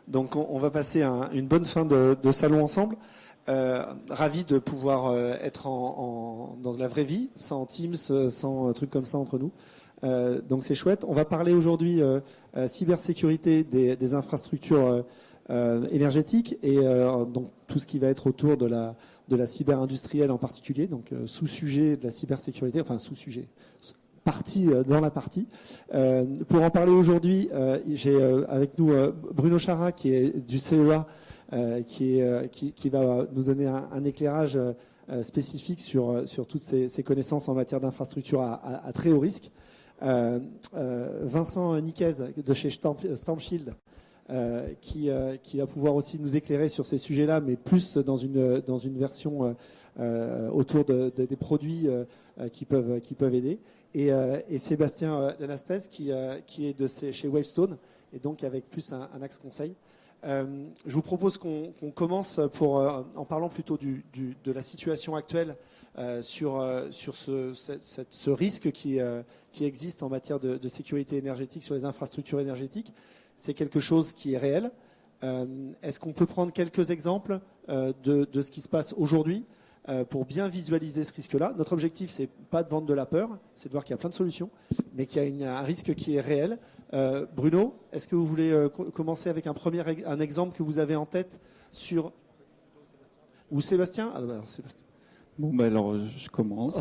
Donc on va passer une bonne fin de salon ensemble. Ravi de pouvoir être dans la vraie vie, sans Teams, sans trucs comme ça entre nous. Donc c'est chouette. On va parler aujourd'hui cybersécurité des infrastructures énergétiques et donc tout ce qui va être autour de la cyber-industrielle en particulier. Donc sous-sujet de la cybersécurité, enfin sous-sujet. Partie dans la partie. Pour en parler aujourd'hui, j'ai avec nous Bruno Chara qui est du CEA, qui va nous donner un éclairage spécifique sur toutes ces connaissances en matière d'infrastructure à très haut risque. Vincent Niquez de chez Stormshield, qui va pouvoir aussi nous éclairer sur ces sujets-là, mais plus dans une version autour des produits qui peuvent aider. Et Sébastien Lanaspez qui est chez Wavestone et donc avec plus un axe conseil. Je vous propose qu'on commence en parlant plutôt de la situation actuelle sur ce risque qui existe en matière de sécurité énergétique sur les infrastructures énergétiques. C'est quelque chose qui est réel. Est-ce qu'on peut prendre quelques exemples de ce qui se passe aujourd'hui pour bien visualiser ce risque-là? Notre objectif, c'est pas de vendre de la peur, c'est de voir qu'il y a plein de solutions, mais qu'il y a un risque qui est réel. Bruno, est-ce que vous voulez commencer avec un exemple que vous avez en tête sur... Ou Sébastien? Alors, Sébastien. Bon, alors je commence.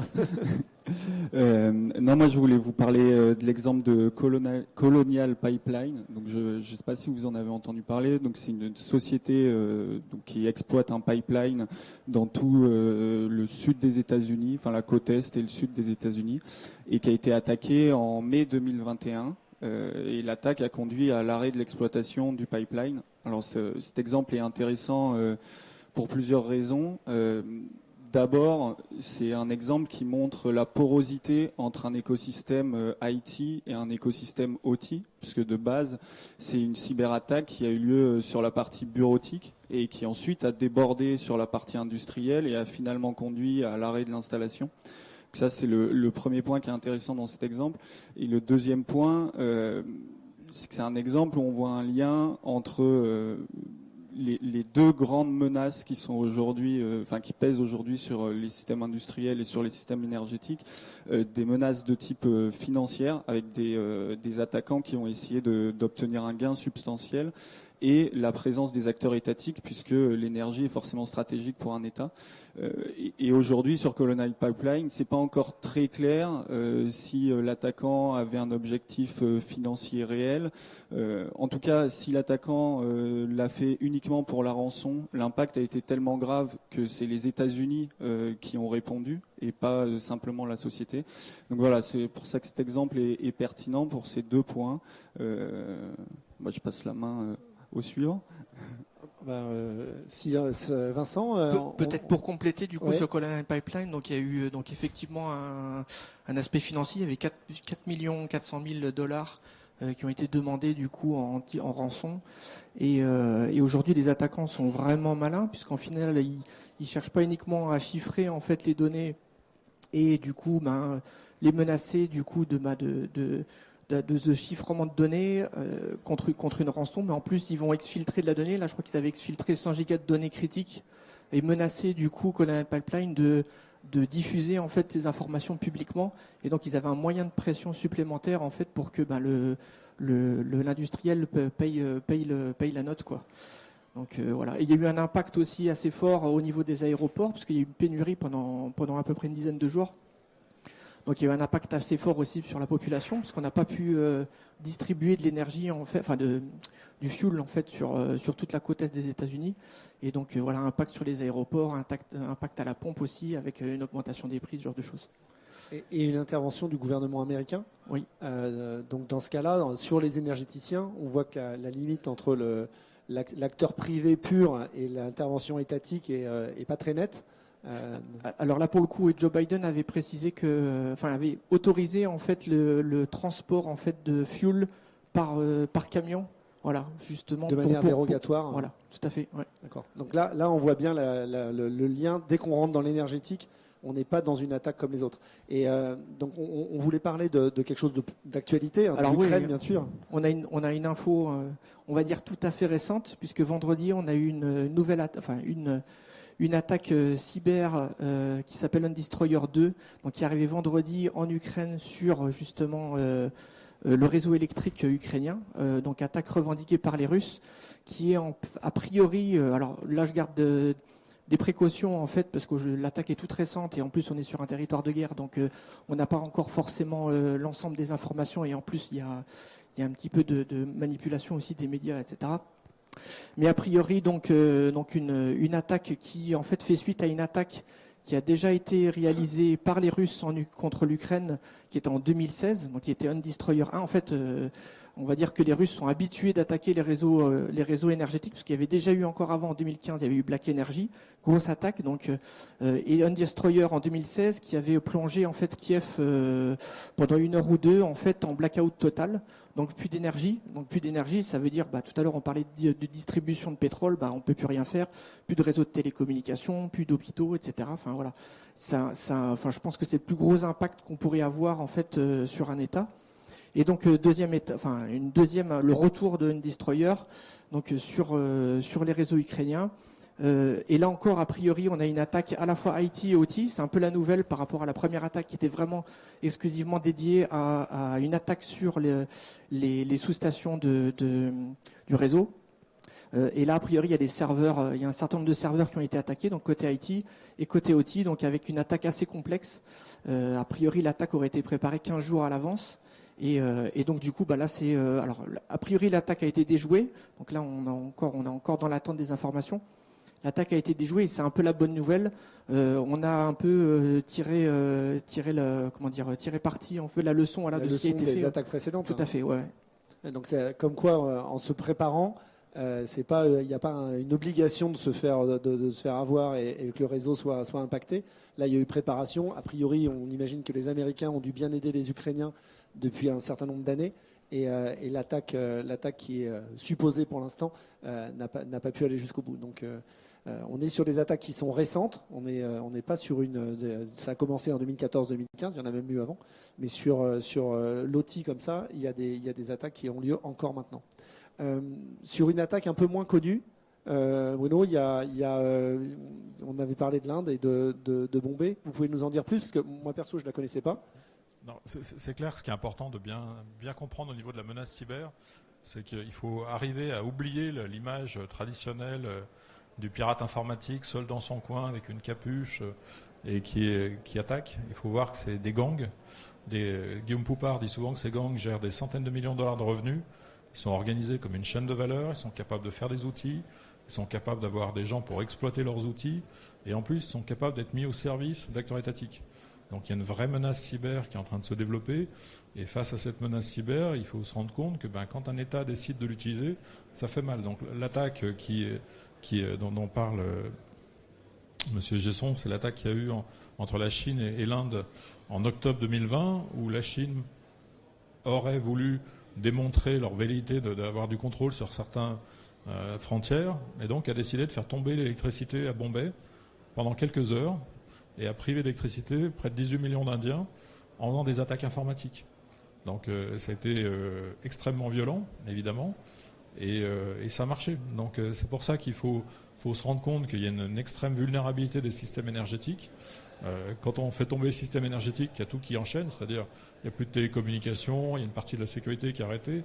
Non, moi je voulais vous parler de l'exemple de Colonial Pipeline. Donc je ne sais pas si vous en avez entendu parler. Donc c'est une société qui exploite un pipeline dans tout le sud des États-Unis, enfin la côte est et le sud des États-Unis, et qui a été attaquée en mai 2021. Et l'attaque a conduit à l'arrêt de l'exploitation du pipeline. Alors cet exemple est intéressant pour plusieurs raisons. D'abord, c'est un exemple qui montre la porosité entre un écosystème IT et un écosystème OT, puisque de base, c'est une cyberattaque qui a eu lieu sur la partie bureautique et qui ensuite a débordé sur la partie industrielle et a finalement conduit à l'arrêt de l'installation. Ça, c'est le premier point qui est intéressant dans cet exemple. Et le deuxième point, c'est que c'est un exemple où on voit un lien entre les deux grandes menaces qui sont aujourd'hui, qui pèsent aujourd'hui sur les systèmes industriels et sur les systèmes énergétiques, des menaces de type financière avec des attaquants qui ont essayé d'obtenir un gain substantiel, et la présence des acteurs étatiques, puisque l'énergie est forcément stratégique pour un État. Et aujourd'hui, sur Colonial Pipeline, c'est pas encore très clair si l'attaquant avait un objectif financier réel. En tout cas, si l'attaquant l'a fait uniquement pour la rançon, l'impact a été tellement grave que c'est les États-Unis qui ont répondu et pas simplement la société. Donc voilà, c'est pour ça que cet exemple est pertinent pour ces deux points. Moi, je passe la main au suivant. Vincent, peut-être pour compléter du coup sur Colonial Pipeline, donc il y a eu effectivement un aspect financier. Il y avait 4 400 000 dollars qui ont été demandés du coup en rançon, et aujourd'hui les attaquants sont vraiment malins, puisqu'en final ils cherchent pas uniquement à chiffrer en fait les données et du coup les menacer du coup de ce chiffrement de données contre une rançon, mais en plus ils vont exfiltrer de la donnée. Là, je crois qu'ils avaient exfiltré 100 gigas de données critiques et menacé du coup Colonial Pipeline de diffuser en fait ces informations publiquement. Et donc ils avaient un moyen de pression supplémentaire en fait pour que l'industriel paye la note, quoi. Donc voilà. Et il y a eu un impact aussi assez fort au niveau des aéroports, parce qu'il y a eu une pénurie pendant à peu près une dizaine de jours. Donc il y a eu un impact assez fort aussi sur la population, parce qu'on n'a pas pu distribuer de l'énergie, du fuel en fait sur toute la côte est des États-Unis. Et donc voilà, impact sur les aéroports, impact à la pompe aussi, avec une augmentation des prix, ce genre de choses. Et une intervention du gouvernement américain. Oui. Donc dans ce cas-là, sur les énergéticiens, on voit que la limite entre l'acteur privé pur et l'intervention étatique est pas très nette. Alors là, pour le coup, Joe Biden avait précisé avait autorisé en fait le transport en fait de fuel par camion, voilà, justement de manière dérogatoire. Voilà, tout à fait. Ouais. D'accord. Donc là, on voit bien le lien dès qu'on rentre dans l'énergétique. on n'est pas dans une attaque comme les autres. Et donc on voulait parler de quelque chose d'actualité, hein, de l'Ukraine, bien sûr. On a une info, on va dire tout à fait récente, puisque vendredi on a eu une attaque cyber qui s'appelle Undestroyer 2, donc qui est arrivée vendredi en Ukraine sur justement le réseau électrique ukrainien, donc attaque revendiquée par les Russes, qui est a priori, alors là je garde des précautions en fait parce que l'attaque est toute récente et en plus on est sur un territoire de guerre, donc on n'a pas encore forcément l'ensemble des informations et en plus il y a un petit peu de manipulation aussi des médias, etc. Mais a priori donc une attaque qui en fait fait suite à une attaque qui a déjà été réalisée par les Russes contre l'Ukraine, qui était en 2016, donc qui était Undestroyer 1. En fait, on va dire que les Russes sont habitués d'attaquer les réseaux énergétiques, parce qu'il y avait déjà eu encore avant, en 2015, il y avait eu Black Energy, grosse attaque, donc et Undestroyer en 2016, qui avait plongé en fait Kiev pendant 1 heure ou 2 en fait en blackout total. Donc plus d'énergie. Donc plus d'énergie, ça veut dire, tout à l'heure on parlait de distribution de pétrole, on peut plus rien faire, plus de réseaux de télécommunications, plus d'hôpitaux, etc. Enfin voilà, je pense que c'est le plus gros impact qu'on pourrait avoir en fait sur un État. Et donc le retour de Undestroyer, donc sur les réseaux ukrainiens. Et là encore, a priori, on a une attaque à la fois IT et OT. C'est un peu la nouvelle par rapport à la première attaque qui était vraiment exclusivement dédiée à une attaque sur les sous-stations du réseau. Et là, a priori, il y a des serveurs, il y a un certain nombre de serveurs qui ont été attaqués, donc côté IT et côté OT, donc avec une attaque assez complexe. A priori, l'attaque aurait été préparée 15 jours à l'avance. Et donc du coup, là, c'est alors a priori l'attaque a été déjouée. Donc là, on est encore dans l'attente des informations. L'attaque a été déjouée et c'est un peu la bonne nouvelle. On a un peu tiré parti, un peu la leçon de ce qui a été fait. Des attaques précédentes. Tout à fait, ouais. Et donc c'est comme quoi, en se préparant, il n'y a pas une obligation de se faire avoir et que le réseau soit impacté. Là, il y a eu préparation. A priori, on imagine que les Américains ont dû bien aider les Ukrainiens depuis un certain nombre d'années. Et l'attaque qui est supposée pour l'instant n'a pas pu aller jusqu'au bout. Donc on est sur des attaques qui sont récentes. On n'est pas sur ça a commencé en 2014-2015, il y en a même eu avant. Mais sur l'OTI comme ça, il y a des attaques qui ont lieu encore maintenant. Sur une attaque un peu moins connue, Bruno, on avait parlé de l'Inde et de Bombay. Vous pouvez nous en dire plus, parce que moi perso je ne la connaissais pas. Non, c'est clair, ce qui est important de bien comprendre au niveau de la menace cyber, c'est qu'il faut arriver à oublier l'image traditionnelle du pirate informatique seul dans son coin avec une capuche et qui attaque. Il faut voir que c'est des gangs. Guillaume Poupard dit souvent que ces gangs gèrent des centaines de millions de dollars de revenus. Ils sont organisés comme une chaîne de valeur, ils sont capables de faire des outils, ils sont capables d'avoir des gens pour exploiter leurs outils, et en plus ils sont capables d'être mis au service d'acteurs étatiques. Donc il y a une vraie menace cyber qui est en train de se développer, et face à cette menace cyber, il faut se rendre compte que quand un État décide de l'utiliser, ça fait mal. Donc l'attaque dont parle M. Gesson, c'est l'attaque qu'il y a eu entre la Chine et l'Inde en octobre 2020, où la Chine aurait voulu démontrer leur velléité d'avoir du contrôle sur certaines frontières, et donc a décidé de faire tomber l'électricité à Bombay pendant quelques heures, et a privé d'électricité près de 18 millions d'Indiens en faisant des attaques informatiques. Donc ça a été extrêmement violent, évidemment, et ça a marché. Donc c'est pour ça qu'il faut se rendre compte qu'il y a une extrême vulnérabilité des systèmes énergétiques. Quand on fait tomber le système énergétique, il y a tout qui enchaîne, c'est-à-dire il n'y a plus de télécommunications, il y a une partie de la sécurité qui est arrêtée.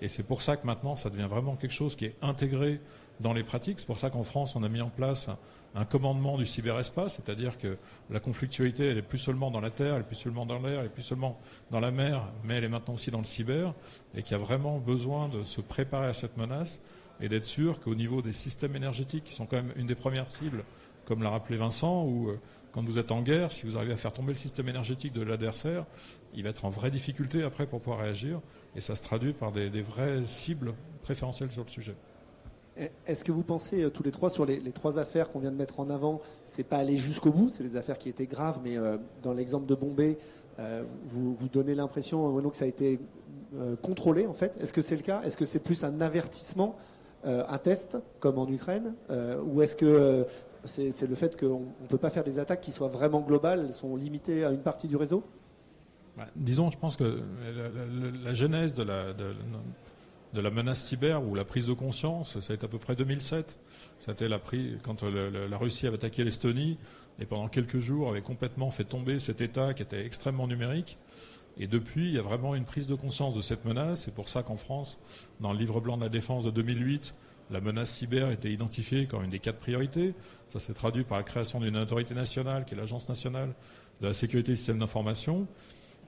Et c'est pour ça que maintenant, ça devient vraiment quelque chose qui est intégré dans les pratiques. C'est pour ça qu'en France, on a mis en place un commandement du cyberespace, c'est-à-dire que la conflictualité, elle n'est plus seulement dans la terre, elle n'est plus seulement dans l'air, elle n'est plus seulement dans la mer, mais elle est maintenant aussi dans le cyber, et qu'il y a vraiment besoin de se préparer à cette menace et d'être sûr qu'au niveau des systèmes énergétiques, qui sont quand même une des premières cibles, comme l'a rappelé Vincent, où quand vous êtes en guerre, si vous arrivez à faire tomber le système énergétique de l'adversaire, il va être en vraie difficulté après pour pouvoir réagir, et ça se traduit par des vraies cibles préférentielles sur le sujet. Est-ce que vous pensez tous les trois sur les trois affaires qu'on vient de mettre en avant, c'est pas aller jusqu'au bout, c'est des affaires qui étaient graves, mais dans l'exemple de Bombay, vous donnez l'impression que ça a été contrôlé en fait. Est-ce que c'est le cas? Est-ce que c'est plus un avertissement un test, comme en Ukraine, ou est-ce que c'est le fait qu'on ne peut pas faire des attaques qui soient vraiment globales, elles sont limitées à une partie du réseau? Disons, je pense que la genèse de la menace cyber ou la prise de conscience, ça a été à peu près 2007. C'était quand la Russie avait attaqué l'Estonie et pendant quelques jours avait complètement fait tomber cet État qui était extrêmement numérique. Et depuis, il y a vraiment une prise de conscience de cette menace. C'est pour ça qu'en France, dans le livre blanc de la défense de 2008, la menace cyber était identifiée comme une des 4 priorités. Ça s'est traduit par la création d'une autorité nationale, qui est l'Agence nationale de la sécurité des systèmes d'information.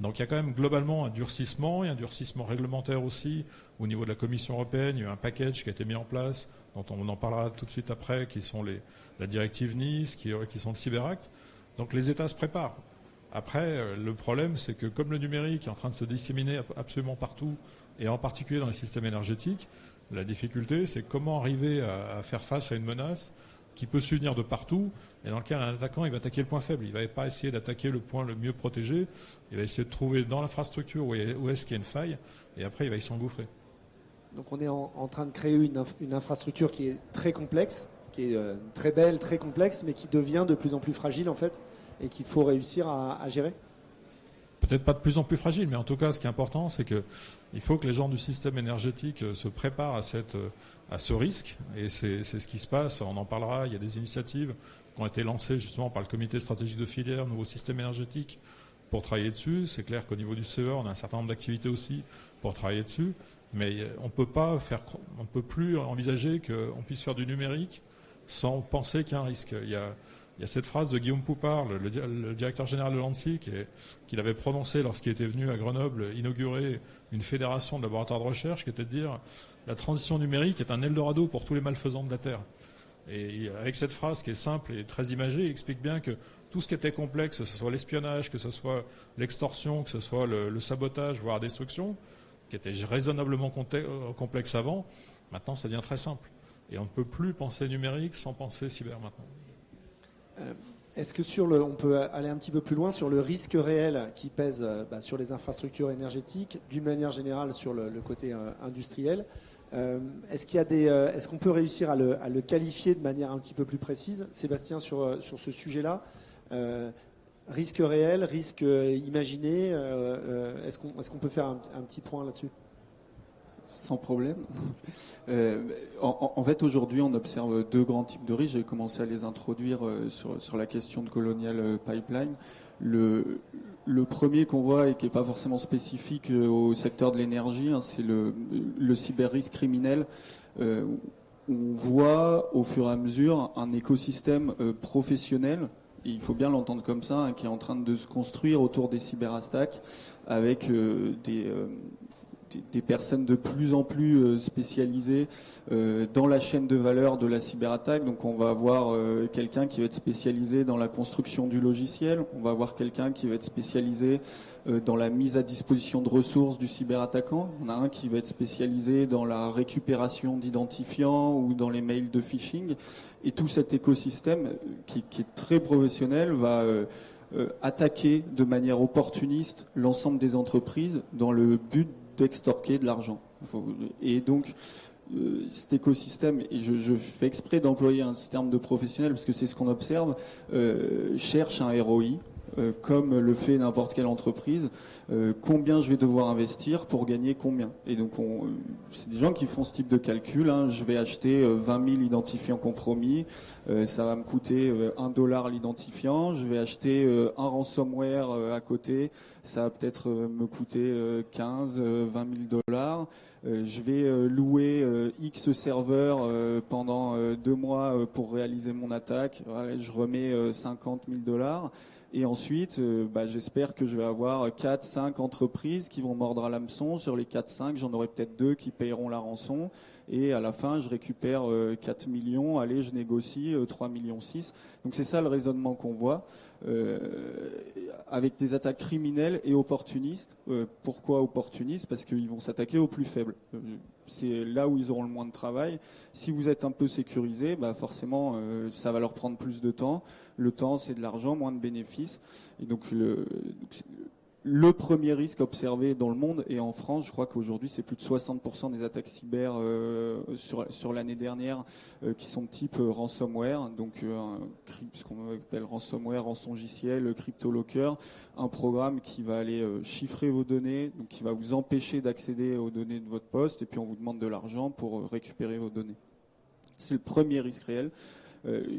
Donc il y a quand même globalement un durcissement, et un durcissement réglementaire aussi au niveau de la Commission européenne. Il y a eu un package qui a été mis en place, dont on en parlera tout de suite après, qui sont la directive Nice, qui sont le Cyber-Act. Donc les États se préparent. Après, le problème, c'est que comme le numérique est en train de se disséminer absolument partout, et en particulier dans les systèmes énergétiques, la difficulté, c'est comment arriver à faire face à une menace qui peut subvenir de partout, et dans lequel un attaquant il va attaquer le point faible. Il ne va pas essayer d'attaquer le point le mieux protégé, il va essayer de trouver dans l'infrastructure où est-ce qu'il y a une faille, et après il va y s'engouffrer. Donc on est en train de créer une infrastructure qui est très complexe, qui est très belle, très complexe, mais qui devient de plus en plus fragile en fait, et qu'il faut réussir à gérer. Peut-être pas de plus en plus fragile, mais en tout cas, ce qui est important, c'est qu'il faut que les gens du système énergétique se préparent à ce risque. Et c'est ce qui se passe. On en parlera. Il y a des initiatives qui ont été lancées justement par le comité stratégique de filière, nouveau système énergétique, pour travailler dessus. C'est clair qu'au niveau du CE, on a un certain nombre d'activités aussi pour travailler dessus. Mais on ne peut plus envisager qu'on puisse faire du numérique sans penser qu'il y a un risque. Il y a cette phrase de Guillaume Poupard, le directeur général de l'ANSSI, qu'il avait prononcée lorsqu'il était venu à Grenoble inaugurer une fédération de laboratoires de recherche, qui était de dire « La transition numérique est un Eldorado pour tous les malfaisants de la Terre ». Et avec cette phrase qui est simple et très imagée, il explique bien que tout ce qui était complexe, que ce soit l'espionnage, que ce soit l'extorsion, que ce soit le sabotage, voire la destruction, qui était raisonnablement complexe avant, maintenant ça devient très simple. Et on ne peut plus penser numérique sans penser cyber maintenant. Est-ce que on peut aller un petit peu plus loin sur le risque réel qui pèse sur les infrastructures énergétiques, d'une manière générale sur le côté industriel? Est-ce qu'on peut réussir à le qualifier de manière un petit peu plus précise, Sébastien, sur ce sujet-là? Risque réel, risque imaginé, est-ce qu'on peut faire un petit point là-dessus? Sans problème. En fait, aujourd'hui, on observe 2 grands types de risques. J'ai commencé à les introduire sur la question de Colonial Pipeline. Le premier qu'on voit et qui n'est pas forcément spécifique au secteur de l'énergie, c'est le cyber-risque criminel. On voit au fur et à mesure un écosystème professionnel, et il faut bien l'entendre comme ça, qui est en train de se construire autour des cyberattaques avec des personnes de plus en plus spécialisées dans la chaîne de valeur de la cyberattaque. Donc on va avoir quelqu'un qui va être spécialisé dans la construction du logiciel, on va avoir quelqu'un qui va être spécialisé dans la mise à disposition de ressources du cyberattaquant, on a un qui va être spécialisé dans la récupération d'identifiants ou dans les mails de phishing. Et tout cet écosystème qui est très professionnel va attaquer de manière opportuniste l'ensemble des entreprises dans le but d'extorquer de l'argent. Et donc, cet écosystème, et je fais exprès d'employer un terme de professionnel parce que c'est ce qu'on observe, cherche un ROI, comme le fait n'importe quelle entreprise, combien je vais devoir investir pour gagner combien. Et donc, c'est des gens qui font ce type de calcul. Je vais acheter 20 000 identifiants compromis, ça va me coûter $1 l'identifiant. Je vais acheter un ransomware à côté, ça va peut-être me coûter 15 000, 20 000 $. Je vais louer X serveurs pendant 2 mois pour réaliser mon attaque. Je remets 50 000 $. Et ensuite, j'espère que je vais avoir 4-5 entreprises qui vont mordre à l'hameçon. Sur les 4-5, j'en aurai peut-être 2 qui payeront la rançon. Et à la fin, je récupère 4 millions. Allez, je négocie 3,6 millions. Donc c'est ça le raisonnement qu'on voit, avec des attaques criminelles et opportunistes. Pourquoi opportunistes? Parce qu'ils vont s'attaquer aux plus faibles. C'est là où ils auront le moins de travail. Si vous êtes un peu sécurisé, forcément, ça va leur prendre plus de temps. Le temps, c'est de l'argent, moins de bénéfices. Et donc le premier risque observé dans le monde, et en France, je crois qu'aujourd'hui, c'est plus de 60% des attaques cyber sur l'année dernière qui sont de type ransomware, donc ce qu'on appelle ransomware, rançongiciel, CryptoLocker, un programme qui va aller chiffrer vos données, donc qui va vous empêcher d'accéder aux données de votre poste, et puis on vous demande de l'argent pour récupérer vos données. C'est le premier risque réel.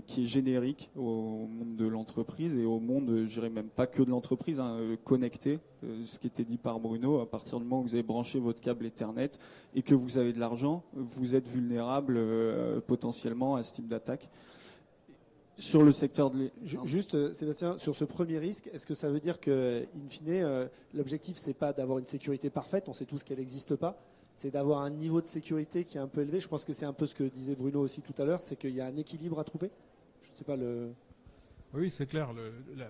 Qui est générique au monde de l'entreprise et au monde, je dirais même pas que de l'entreprise, connecté, ce qui était dit par Bruno, à partir du moment où vous avez branché votre câble Ethernet et que vous avez de l'argent, vous êtes vulnérable potentiellement à ce type d'attaque. Sur le secteur de Juste, Sébastien, sur ce premier risque, est-ce que ça veut dire que, in fine, l'objectif, c'est pas d'avoir une sécurité parfaite, on sait tous qu'elle n'existe pas, c'est d'avoir un niveau de sécurité qui est un peu élevé. Je pense que c'est un peu ce que disait Bruno aussi tout à l'heure, c'est qu'il y a un équilibre à trouver. Je ne sais pas le... Oui, c'est clair.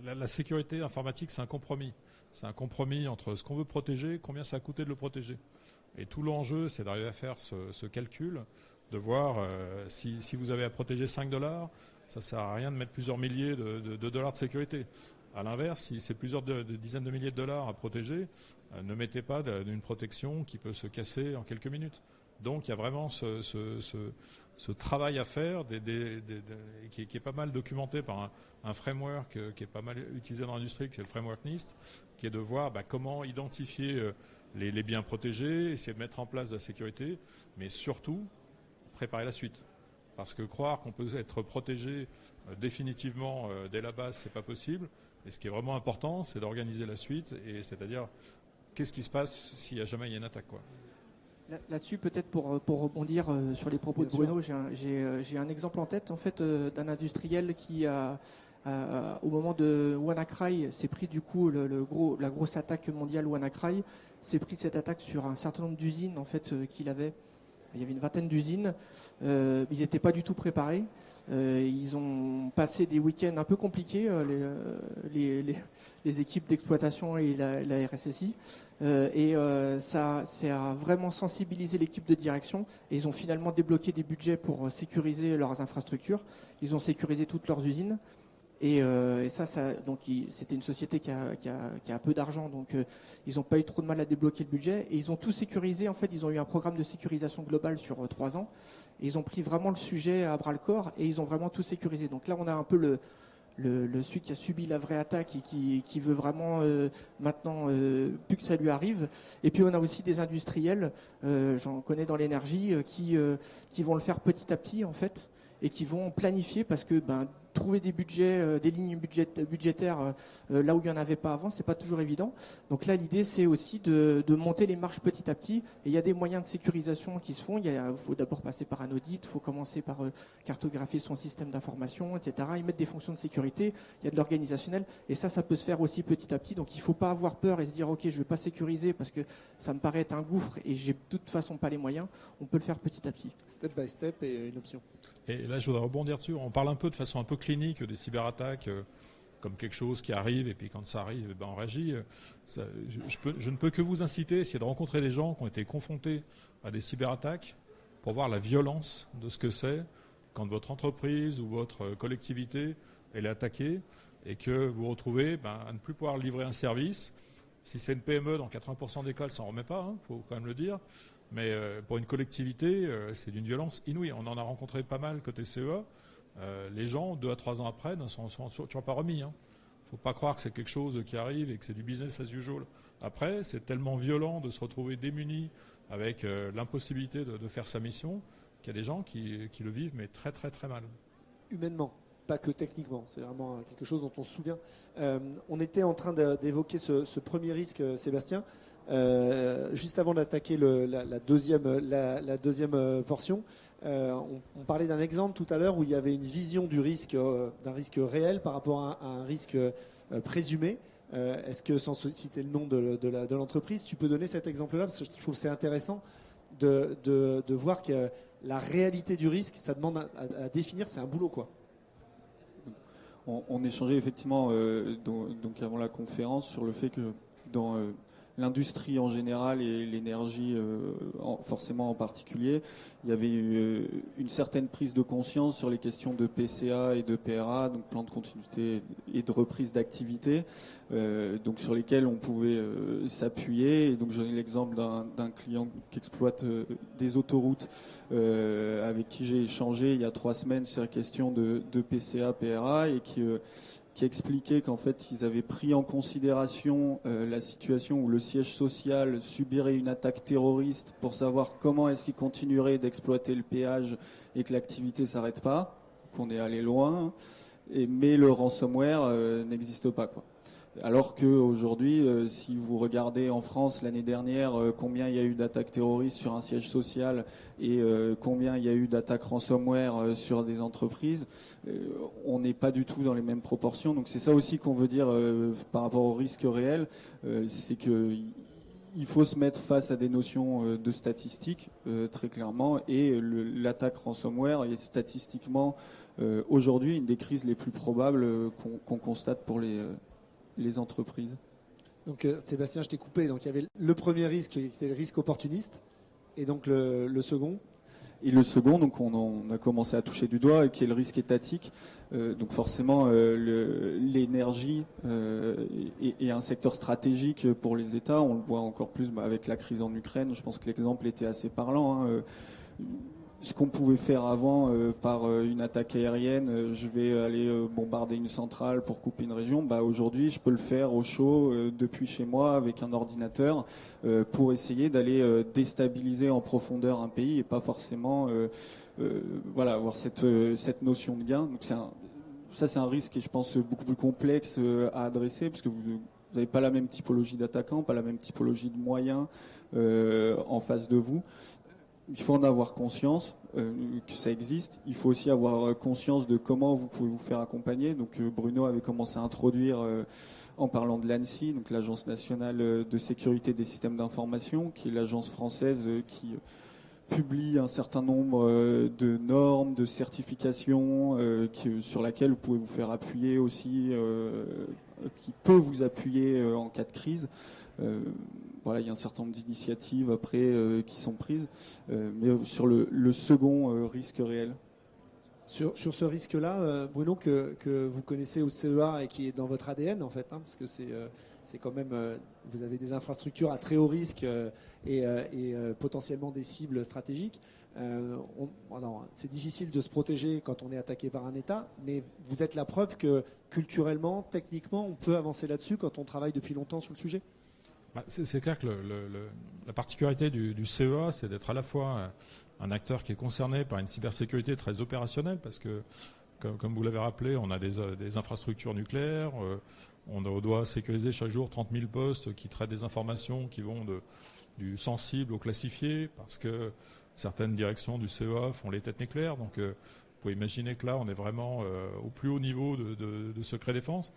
La sécurité informatique, c'est un compromis. C'est un compromis entre ce qu'on veut protéger, combien ça a coûté de le protéger. Et tout l'enjeu, c'est d'arriver à faire ce calcul, de voir si vous avez à protéger $5, ça ne sert à rien de mettre plusieurs milliers de dollars de sécurité. À l'inverse, si c'est plusieurs dizaines de milliers de dollars à protéger, ne mettez pas d'une protection qui peut se casser en quelques minutes. Donc il y a vraiment ce travail à faire qui est pas mal documenté par un framework qui est pas mal utilisé dans l'industrie, qui est le framework NIST, qui est de voir comment identifier les biens protégés, essayer de mettre en place de la sécurité, mais surtout préparer la suite. Parce que croire qu'on peut être protégé définitivement dès la base, c'est pas possible. Et ce qui est vraiment important, c'est d'organiser la suite, et c'est-à-dire qu'est-ce qui se passe s'il y a jamais une attaque, quoi. Là-dessus, peut-être pour rebondir sur les propos de Bruno, j'ai un exemple en tête en fait d'un industriel qui au moment de WannaCry, s'est pris du coup la grosse attaque mondiale WannaCry, s'est pris cette attaque sur un certain nombre d'usines en fait qu'il avait. Il y avait une vingtaine d'usines. Ils n'étaient pas du tout préparés. Ils ont passé des week-ends un peu compliqués, les équipes d'exploitation et la RSSI. Ça a vraiment sensibilisé l'équipe de direction. Et ils ont finalement débloqué des budgets pour sécuriser leurs infrastructures. Ils ont sécurisé toutes leurs usines. Et donc c'était une société qui a peu d'argent, donc ils n'ont pas eu trop de mal à débloquer le budget, et ils ont tout sécurisé. En fait, ils ont eu un programme de sécurisation globale sur 3 ans, et ils ont pris vraiment le sujet à bras le corps, et ils ont vraiment tout sécurisé. Donc là, on a un peu celui qui a subi la vraie attaque et qui veut vraiment maintenant plus que ça lui arrive. Et puis on a aussi des industriels, j'en connais dans l'énergie, qui vont le faire petit à petit en fait, et qui vont planifier, parce que trouver des budgets, des lignes budgétaires là où il n'y en avait pas avant, c'est pas toujours évident. Donc là, l'idée, c'est aussi de monter les marches petit à petit. Et il y a des moyens de sécurisation qui se font. Il faut d'abord passer par un audit, il faut commencer par cartographier son système d'information, etc. Ils mettent des fonctions de sécurité, il y a de l'organisationnel. Et ça peut se faire aussi petit à petit. Donc il ne faut pas avoir peur et se dire, OK, je ne vais pas sécuriser parce que ça me paraît être un gouffre et j'ai de toute façon pas les moyens. On peut le faire petit à petit. Step by step et une option. Et là, je voudrais rebondir dessus. On parle un peu de façon un peu clinique des cyberattaques comme quelque chose qui arrive, et puis quand ça arrive, on réagit. Je ne peux que vous inciter à essayer de rencontrer des gens qui ont été confrontés à des cyberattaques pour voir la violence de ce que c'est quand votre entreprise ou votre collectivité elle est attaquée et que vous vous retrouvez à ne plus pouvoir livrer un service. Si c'est une PME, dans 80% des cas, elle s'en remet pas, faut quand même le dire. Mais pour une collectivité, c'est d'une violence inouïe. On en a rencontré pas mal côté CEA. Les gens, 2 à 3 ans après, ne sont toujours pas remis. Il ne faut pas croire que c'est quelque chose qui arrive et que c'est du business as usual. Après, c'est tellement violent de se retrouver démuni avec l'impossibilité de faire sa mission qu'il y a des gens qui le vivent, mais très très très mal. Humainement, pas que techniquement. C'est vraiment quelque chose dont on se souvient. On était en train d'évoquer ce premier risque, Sébastien. Juste avant d'attaquer la deuxième portion, on parlait d'un exemple tout à l'heure où il y avait une vision du risque, d'un risque réel par rapport à un risque présumé. Est-ce que, sans citer le nom de l'entreprise, tu peux donner cet exemple-là? Parce que je trouve que c'est intéressant de voir que la réalité du risque, ça demande à définir, c'est un boulot, quoi. On échangeait effectivement donc avant la conférence sur le fait que dans l'industrie en général et l'énergie forcément en particulier, il y avait eu une certaine prise de conscience sur les questions de PCA et de PRA, donc plan de continuité et de reprise d'activité, donc sur lesquels on pouvait s'appuyer. Et donc j'ai l'exemple d'un client qui exploite des autoroutes avec qui j'ai échangé il y a 3 semaines sur la question de PCA, PRA, et qui expliquait qu'en fait ils avaient pris en considération la situation où le siège social subirait une attaque terroriste pour savoir comment est-ce qu'ils continueraient d'exploiter le péage et que l'activité s'arrête pas, qu'on est allé loin, mais le ransomware n'existe pas, quoi. Alors qu'aujourd'hui, si vous regardez en France l'année dernière combien il y a eu d'attaques terroristes sur un siège social et combien il y a eu d'attaques ransomware sur des entreprises, on n'est pas du tout dans les mêmes proportions. Donc c'est ça aussi qu'on veut dire par rapport au risque réel, c'est que il faut se mettre face à des notions de statistiques, très clairement, et l'attaque ransomware est statistiquement aujourd'hui une des crises les plus probables qu'on constate pour les entreprises. Donc Sébastien, je t'ai coupé. Donc il y avait le premier risque, qui était le risque opportuniste, et donc le second. Et le second, donc on a commencé à toucher du doigt, qui est le risque étatique. Donc forcément, l'énergie est un secteur stratégique pour les États. On le voit encore plus avec la crise en Ukraine. Je pense que l'exemple était assez parlant, hein. Ce qu'on pouvait faire avant par une attaque aérienne, je vais aller bombarder une centrale pour couper une région, aujourd'hui je peux le faire au chaud depuis chez moi avec un ordinateur pour essayer d'aller déstabiliser en profondeur un pays et pas forcément avoir cette notion de gain. Donc c'est un risque, et je pense beaucoup plus complexe à adresser, parce que vous n'avez pas la même typologie d'attaquants, pas la même typologie de moyens en face de vous. Il faut en avoir conscience que ça existe. Il faut aussi avoir conscience de comment vous pouvez vous faire accompagner. Donc Bruno avait commencé à introduire en parlant de l'ANSSI, donc l'Agence nationale de sécurité des systèmes d'information, qui est l'agence française qui publie un certain nombre de normes, de certifications sur laquelle vous pouvez vous faire appuyer aussi, qui peut vous appuyer en cas de crise. Il y a un certain nombre d'initiatives après qui sont prises, mais sur le second risque réel. Sur ce risque-là, Bruno, que vous connaissez au CEA et qui est dans votre ADN en fait, hein, parce que c'est quand même, vous avez des infrastructures à très haut risque et potentiellement des cibles stratégiques. C'est difficile de se protéger quand on est attaqué par un État, mais vous êtes la preuve que culturellement, techniquement, on peut avancer là-dessus quand on travaille depuis longtemps sur le sujet. C'est clair que la particularité du CEA, c'est d'être à la fois un acteur qui est concerné par une cybersécurité très opérationnelle, parce que, comme vous l'avez rappelé, on a des infrastructures nucléaires, on doit sécuriser chaque jour 30 000 postes qui traitent des informations qui vont du sensible au classifié, parce que certaines directions du CEA font les têtes nucléaires. Donc, vous pouvez imaginer que là, on est vraiment au plus haut niveau de secret défense.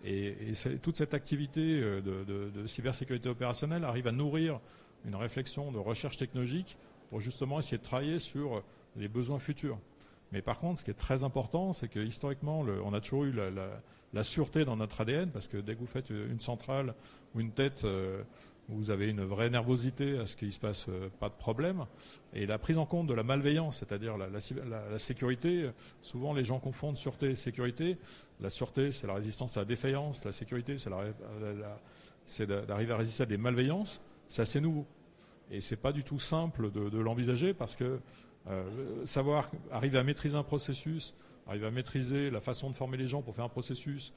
Et toute cette activité de cybersécurité opérationnelle arrive à nourrir une réflexion de recherche technologique pour justement essayer de travailler sur les besoins futurs. Mais par contre, ce qui est très important, c'est que historiquement, on a toujours eu la sûreté dans notre ADN, parce que dès que vous faites une centrale ou une tête, vous avez une vraie nervosité à ce qu'il ne se passe pas de problème. Et la prise en compte de la malveillance, c'est-à-dire la sécurité, souvent les gens confondent sûreté et sécurité. La sûreté, c'est la résistance à la défaillance. La sécurité, c'est d'arriver à résister à des malveillances. C'est assez nouveau. Et c'est pas du tout simple de l'envisager, parce que savoir arriver à maîtriser un processus, arriver à maîtriser la façon de former les gens pour faire un processus,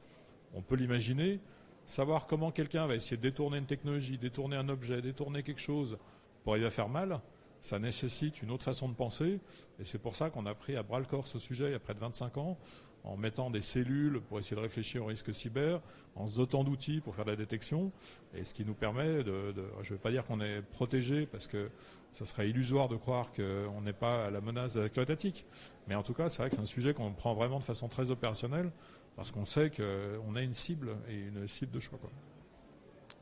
on peut l'imaginer. Savoir comment quelqu'un va essayer de détourner une technologie, détourner un objet, détourner quelque chose pour arriver à faire mal, ça nécessite une autre façon de penser. Et c'est pour ça qu'on a pris à bras le corps ce sujet il y a près de 25 ans, en mettant des cellules pour essayer de réfléchir au risque cyber, en se dotant d'outils pour faire de la détection, et ce qui nous permet je ne veux pas dire qu'on est protégé, parce que ça serait illusoire de croire qu'on n'est pas à la menace de la étatique. Mais en tout cas, c'est vrai que c'est un sujet qu'on prend vraiment de façon très opérationnelle, parce qu'on sait qu'on a une cible, et une cible de choix, quoi.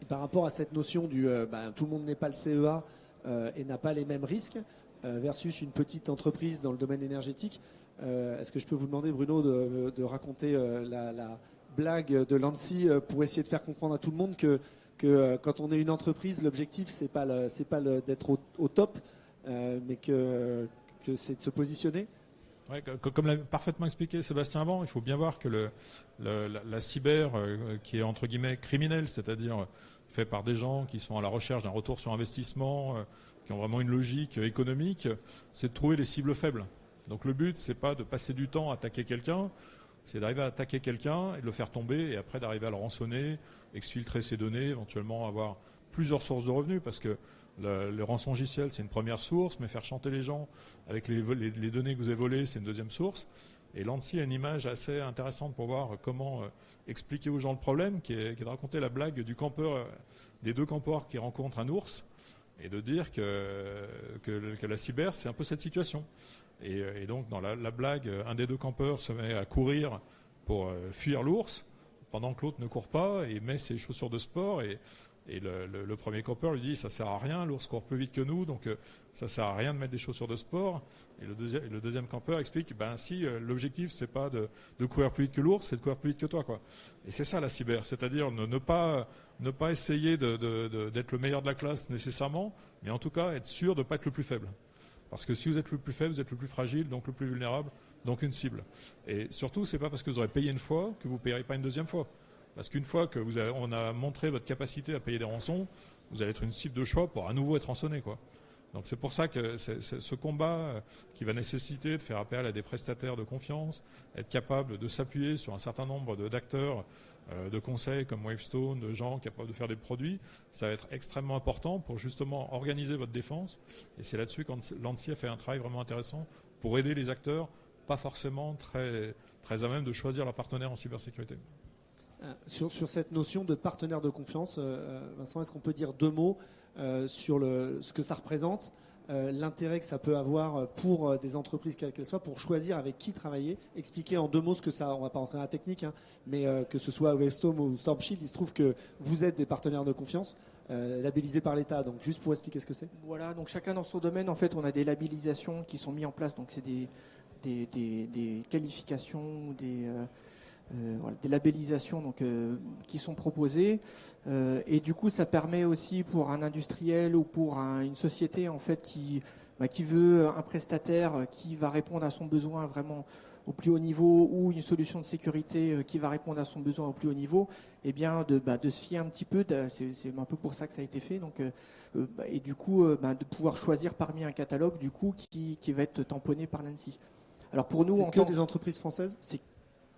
Et par rapport à cette notion du tout le monde n'est pas le CEA et n'a pas les mêmes risques, versus une petite entreprise dans le domaine énergétique, est-ce que je peux vous demander, Bruno, de raconter la blague de l'ANSSI pour essayer de faire comprendre à tout le monde que que quand on est une entreprise, l'objectif c'est pas d'être au top, mais que c'est de se positionner. Ouais, comme l'a parfaitement expliqué Sébastien avant, il faut bien voir que la cyber qui est entre guillemets criminelle, c'est-à-dire fait par des gens qui sont à la recherche d'un retour sur investissement, qui ont vraiment une logique économique, c'est de trouver les cibles faibles. Donc le but, c'est pas de passer du temps à attaquer quelqu'un, c'est d'arriver à attaquer quelqu'un et de le faire tomber et après d'arriver à le rançonner, exfiltrer ses données, éventuellement avoir plusieurs sources de revenus parce que le rançongiciel, c'est une première source, mais faire chanter les gens avec les données que vous avez volées, c'est une deuxième source. Et l'ANSSI a une image assez intéressante pour voir comment expliquer aux gens le problème, qui est de raconter la blague du campeur, des deux campeurs qui rencontrent un ours, et de dire que la cyber, c'est un peu cette situation. Et donc, dans la blague, un des deux campeurs se met à courir pour fuir l'ours, pendant que l'autre ne court pas et met ses chaussures de sport. Et le premier campeur lui dit ça sert à rien, l'ours court plus vite que nous, donc ça sert à rien de mettre des chaussures de sport. Et le deuxième campeur explique ben si l'objectif c'est pas de courir plus vite que l'ours, c'est de courir plus vite que toi quoi. Et c'est ça la cyber, c'est-à-dire ne pas essayer d'être le meilleur de la classe nécessairement, mais en tout cas être sûr de ne pas être le plus faible. Parce que si vous êtes le plus faible, vous êtes le plus fragile, donc le plus vulnérable, donc une cible. Et surtout, c'est pas parce que vous aurez payé une fois que vous ne payerez pas une deuxième fois. Parce qu'une fois que on a montré votre capacité à payer des rançons, vous allez être une cible de choix pour à nouveau être rançonné, quoi. Donc c'est pour ça que c'est ce combat qui va nécessiter de faire appel à des prestataires de confiance, être capable de s'appuyer sur un certain nombre d'acteurs, de conseils comme Wavestone, de gens capables de faire des produits, ça va être extrêmement important pour justement organiser votre défense. Et c'est là-dessus que l'ANSSI a fait un travail vraiment intéressant pour aider les acteurs, pas forcément très, très à même de choisir leur partenaire en cybersécurité. Sur cette notion de partenaire de confiance, Vincent, est-ce qu'on peut dire deux mots sur ce que ça représente, l'intérêt que ça peut avoir pour des entreprises quelles qu'elles soient, pour choisir avec qui travailler, expliquer en deux mots ce que ça, on ne va pas rentrer dans la technique, hein, mais que ce soit Wavestone ou StormShield, il se trouve que vous êtes des partenaires de confiance labellisés par l'État, donc juste pour expliquer ce que c'est. Voilà, donc chacun dans son domaine, en fait, on a des labellisations qui sont mises en place, donc c'est des qualifications, des labellisations donc, qui sont proposées et du coup ça permet aussi pour un industriel ou pour une société en fait qui veut un prestataire qui va répondre à son besoin vraiment au plus haut niveau ou une solution de sécurité qui va répondre à son besoin au plus haut niveau, et bien de se fier un petit peu, c'est un peu pour ça que ça a été fait, donc et du coup de pouvoir choisir parmi un catalogue du coup qui va être tamponné par l'ANSSI. Alors pour nous, c'est que des entreprises françaises.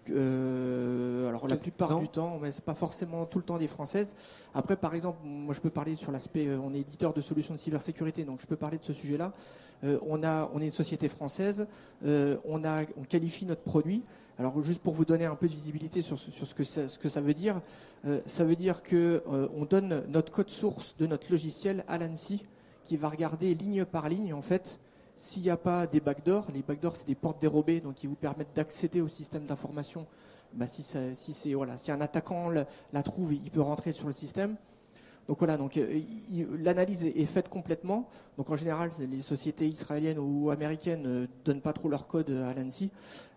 Alors la plupart du temps, mais c'est pas forcément tout le temps des françaises. Après, par exemple, moi je peux parler sur l'aspect, on est éditeur de solutions de cybersécurité, donc je peux parler de ce sujet-là. On est une société française, on qualifie notre produit. Alors juste pour vous donner un peu de visibilité sur ce que ça veut dire, ça veut dire que on donne notre code source de notre logiciel à l'ANSSI, qui va regarder ligne par ligne en fait. S'il n'y a pas des backdoors, les backdoors c'est des portes dérobées, donc qui vous permettent d'accéder au système d'information. Si un attaquant la trouve, il peut rentrer sur le système. Donc voilà, donc l'analyse est faite complètement. Donc en général, les sociétés israéliennes ou américaines ne donnent pas trop leur code à l'ANSSI.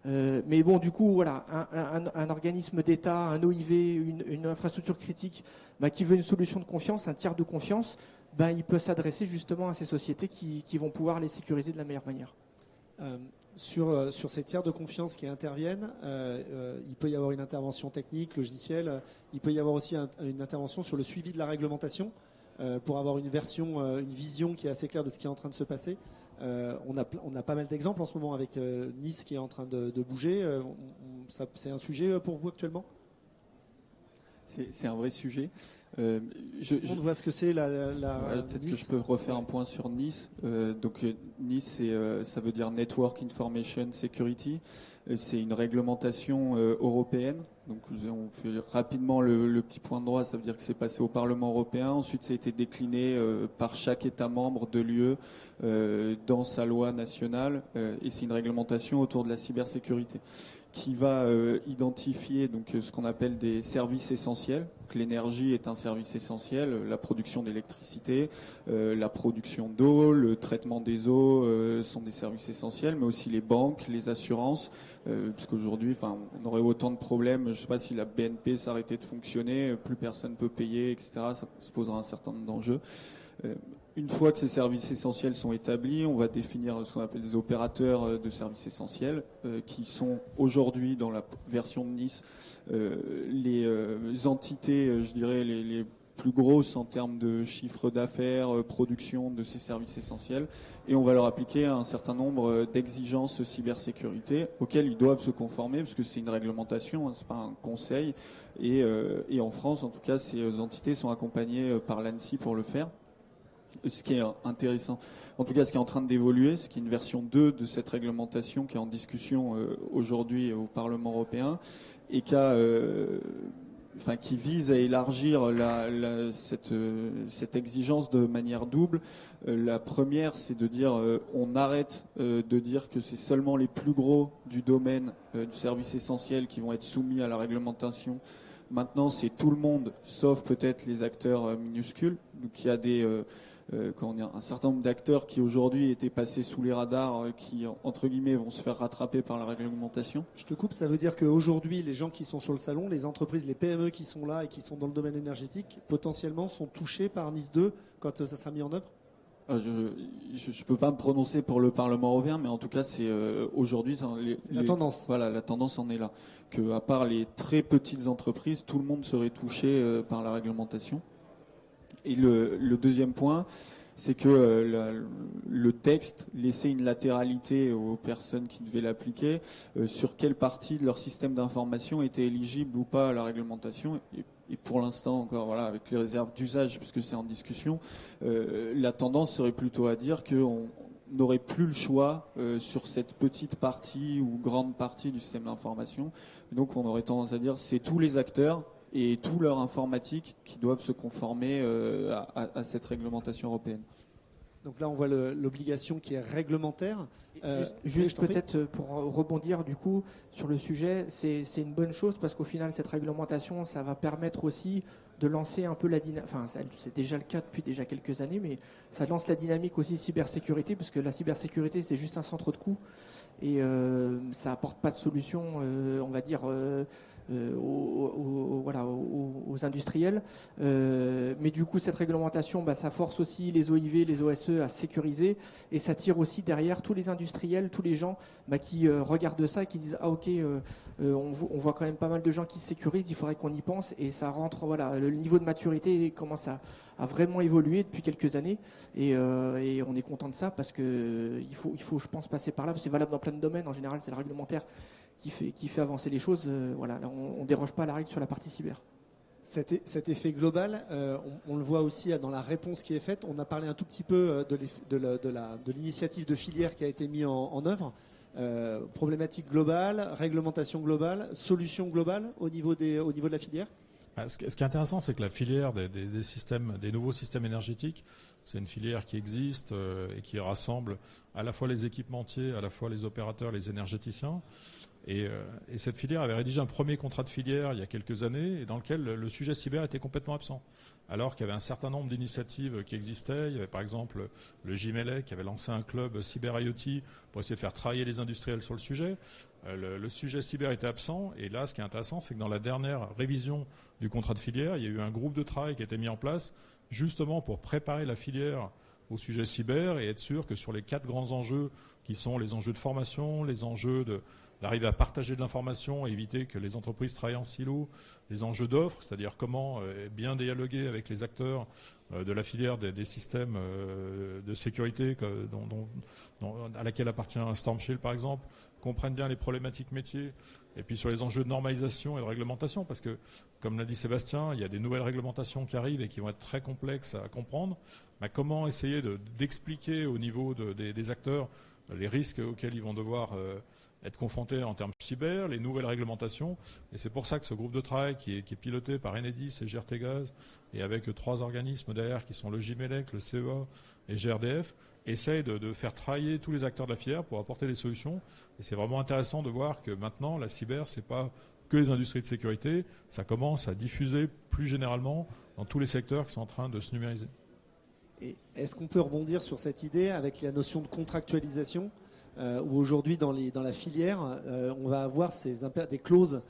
Mais bon, du coup, voilà, un organisme d'État, un OIV, une infrastructure critique, qui veut une solution de confiance, un tiers de confiance, il peut s'adresser justement à ces sociétés qui vont pouvoir les sécuriser de la meilleure manière. Sur ces tiers de confiance qui interviennent, il peut y avoir une intervention technique, logicielle, il peut y avoir aussi une intervention sur le suivi de la réglementation pour avoir une vision qui est assez claire de ce qui est en train de se passer. On a pas mal d'exemples en ce moment avec Nice qui est en train de bouger. C'est un sujet pour vous actuellement ? C'est un vrai sujet. On voit ce que c'est peut-être Nice. que je peux refaire un point sur Nice. Donc Nice, ça veut dire Network Information Security. C'est une réglementation européenne. Donc on fait rapidement le petit point de droit. Ça veut dire que c'est passé au Parlement européen. Ensuite, ça a été décliné par chaque État membre de l'UE dans sa loi nationale. Et c'est une réglementation autour de la cybersécurité qui va identifier donc ce qu'on appelle des services essentiels. Donc, l'énergie est un service essentiel, la production d'électricité, la production d'eau, le traitement des eaux sont des services essentiels, mais aussi les banques, les assurances, puisqu'aujourd'hui, on aurait autant de problèmes, je ne sais pas si la BNP s'arrêtait de fonctionner, plus personne ne peut payer, etc. Ça posera un certain nombre d'enjeux. Une fois que ces services essentiels sont établis, on va définir ce qu'on appelle des opérateurs de services essentiels, qui sont aujourd'hui dans la version de Nice les entités, je dirais, les plus grosses en termes de chiffre d'affaires, production de ces services essentiels, et on va leur appliquer un certain nombre d'exigences cybersécurité auxquelles ils doivent se conformer, parce que c'est une réglementation, hein, c'est pas un conseil, et en France, en tout cas, ces entités sont accompagnées par l'ANSSI pour le faire. Ce qui est intéressant, en tout cas ce qui est en train d'évoluer, c'est qu'il y a une version 2 de cette réglementation qui est en discussion aujourd'hui au Parlement européen et qui vise à élargir cette exigence de manière double. La première, c'est de dire on arrête de dire que c'est seulement les plus gros du domaine du service essentiel qui vont être soumis à la réglementation. Maintenant, c'est tout le monde, sauf peut-être les acteurs minuscules. Donc il y a un certain nombre d'acteurs qui aujourd'hui étaient passés sous les radars, qui entre guillemets vont se faire rattraper par la réglementation. Je te coupe, ça veut dire qu'aujourd'hui, les gens qui sont sur le salon, les entreprises, les PME qui sont là et qui sont dans le domaine énergétique, potentiellement sont touchés par Nice 2 quand ça sera mis en œuvre ? Je ne peux pas me prononcer pour le Parlement européen, mais en tout cas, c'est aujourd'hui... C'est la tendance. Voilà, la tendance en est là. À part les très petites entreprises, tout le monde serait touché par la réglementation. Et le deuxième point, c'est que le texte laissait une latéralité aux personnes qui devaient l'appliquer sur quelle partie de leur système d'information était éligible ou pas à la réglementation. Et pour l'instant, encore voilà, avec les réserves d'usage, puisque c'est en discussion, la tendance serait plutôt à dire qu'on n'aurait plus le choix sur cette petite partie ou grande partie du système d'information. Donc on aurait tendance à dire c'est tous les acteurs et tout leur informatique qui doivent se conformer à cette réglementation européenne. Donc là, on voit l'obligation qui est réglementaire. Juste peut-être pour rebondir du coup sur le sujet, c'est une bonne chose parce qu'au final, cette réglementation, ça va permettre aussi de lancer un peu la dynamique. Enfin, c'est déjà le cas depuis déjà quelques années, mais ça lance la dynamique aussi cybersécurité, parce que la cybersécurité, c'est juste un centre de coût et ça apporte pas de solution, on va dire. Aux industriels. Mais du coup, cette réglementation, ça force aussi les OIV, les OSE à sécuriser et ça tire aussi derrière tous les industriels, tous les gens qui regardent ça et qui disent ah ok, on voit quand même pas mal de gens qui se sécurisent, il faudrait qu'on y pense et ça rentre. Voilà, le niveau de maturité commence à vraiment évoluer depuis quelques années et on est content de ça parce que il faut, je pense, passer par là. C'est valable dans plein de domaines. En général, c'est le réglementaire qui fait avancer les choses. Voilà, là, on déroge pas à la règle sur la partie cyber. Cet effet global, on le voit aussi dans la réponse qui est faite. On a parlé un tout petit peu de l'initiative de filière qui a été mise en œuvre. Problématique globale, réglementation globale, solution globale au niveau de la filière. Ce qui est intéressant, c'est que la filière des nouveaux systèmes énergétiques, c'est une filière qui existe et qui rassemble à la fois les équipementiers, à la fois les opérateurs, les énergéticiens. Et cette filière avait rédigé un premier contrat de filière il y a quelques années, et dans lequel le sujet cyber était complètement absent. Alors qu'il y avait un certain nombre d'initiatives qui existaient. Il y avait par exemple le JMLE qui avait lancé un club cyber IoT pour essayer de faire travailler les industriels sur le sujet. Le sujet cyber était absent, et là, ce qui est intéressant, c'est que dans la dernière révision du contrat de filière, il y a eu un groupe de travail qui a été mis en place justement pour préparer la filière au sujet cyber et être sûr que sur les 4 grands enjeux qui sont les enjeux de formation, les enjeux d'arriver à partager de l'information, éviter que les entreprises travaillent en silo, les enjeux d'offres, c'est-à-dire comment bien dialoguer avec les acteurs de la filière des systèmes de sécurité à laquelle appartient Storm Shield par exemple, comprennent bien les problématiques métiers, et puis sur les enjeux de normalisation et de réglementation, parce que, comme l'a dit Sébastien, il y a des nouvelles réglementations qui arrivent et qui vont être très complexes à comprendre. Comment essayer d'expliquer au niveau des acteurs les risques auxquels ils vont devoir être confrontés en termes cyber, les nouvelles réglementations. Et c'est pour ça que ce groupe de travail qui est piloté par Enedis et GRTgaz, et avec 3 organismes derrière qui sont le JMELEC, le CEA et GRDF, essaye de faire travailler tous les acteurs de la filière pour apporter des solutions. Et c'est vraiment intéressant de voir que maintenant, la cyber, c'est pas que les industries de sécurité, ça commence à diffuser plus généralement dans tous les secteurs qui sont en train de se numériser. Et est-ce qu'on peut rebondir sur cette idée avec la notion de contractualisation ? où aujourd'hui dans la filière, on va avoir des clauses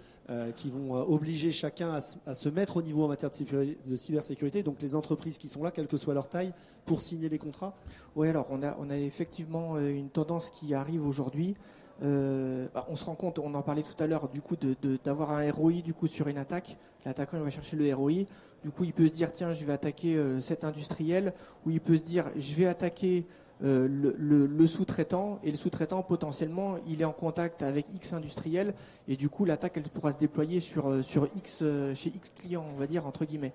qui vont obliger chacun à se mettre au niveau en matière de cybersécurité, donc les entreprises qui sont là, quelle que soit leur taille, pour signer les contrats? Oui, alors on a effectivement une tendance qui arrive aujourd'hui. On se rend compte, on en parlait tout à l'heure, du coup d'avoir un ROI du coup sur une attaque. L'attaquant il va chercher le ROI. Du coup, il peut se dire tiens, je vais attaquer cet industriel, ou il peut se dire je vais attaquer le sous-traitant, et le sous-traitant potentiellement il est en contact avec X industriel, et du coup l'attaque elle pourra se déployer sur X chez X clients, on va dire entre guillemets.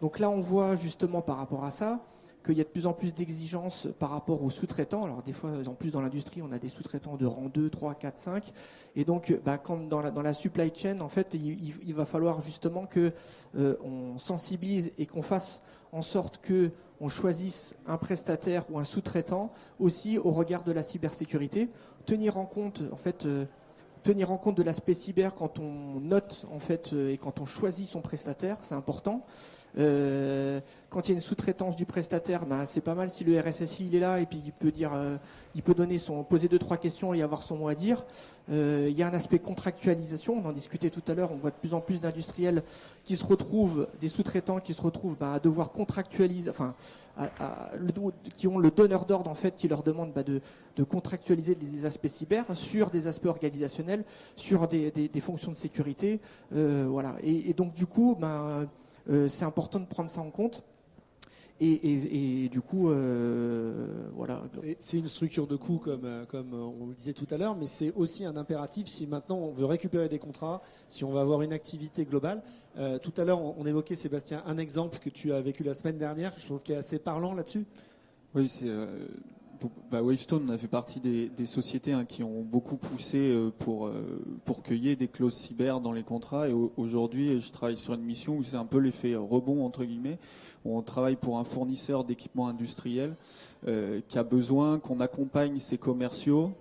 Donc là on voit justement par rapport à ça qu'il y a de plus en plus d'exigences par rapport aux sous-traitants. Alors des fois, en plus dans l'industrie, on a des sous-traitants de rang 2, 3, 4, 5. Et donc, comme dans la supply chain, en fait, il va falloir justement que on sensibilise et qu'on fasse en sorte que on choisisse un prestataire ou un sous-traitant aussi au regard de la cybersécurité, tenir en compte de l'aspect cyber quand on note en fait et quand on choisit son prestataire, c'est important. Quand il y a une sous-traitance du prestataire, c'est pas mal si le RSSI il est là et puis il peut dire, il peut poser 2-3 questions et avoir son mot à dire. Il y a un aspect contractualisation, on en discutait tout à l'heure, on voit de plus en plus d'industriels qui se retrouvent, des sous-traitants qui se retrouvent à devoir contractualiser, qui ont le donneur d'ordre en fait qui leur demande de contractualiser des aspects cyber sur des aspects organisationnels, sur des fonctions de sécurité, voilà. Et donc du coup, c'est important de prendre ça en compte. Et du coup, voilà. C'est une structure de coût comme on le disait tout à l'heure, mais c'est aussi un impératif si maintenant on veut récupérer des contrats, si on va avoir une activité globale. Tout à l'heure, on évoquait, Sébastien, un exemple que tu as vécu la semaine dernière, que je trouve qui est assez parlant là-dessus. Oui, c'est Wavestone a fait partie des sociétés qui ont beaucoup poussé pour qu'il y ait des clauses cyber dans les contrats. Et aujourd'hui, je travaille sur une mission où c'est un peu l'effet rebond, entre guillemets, où on travaille pour un fournisseur d'équipements industriels qui a besoin qu'on accompagne ses commerciaux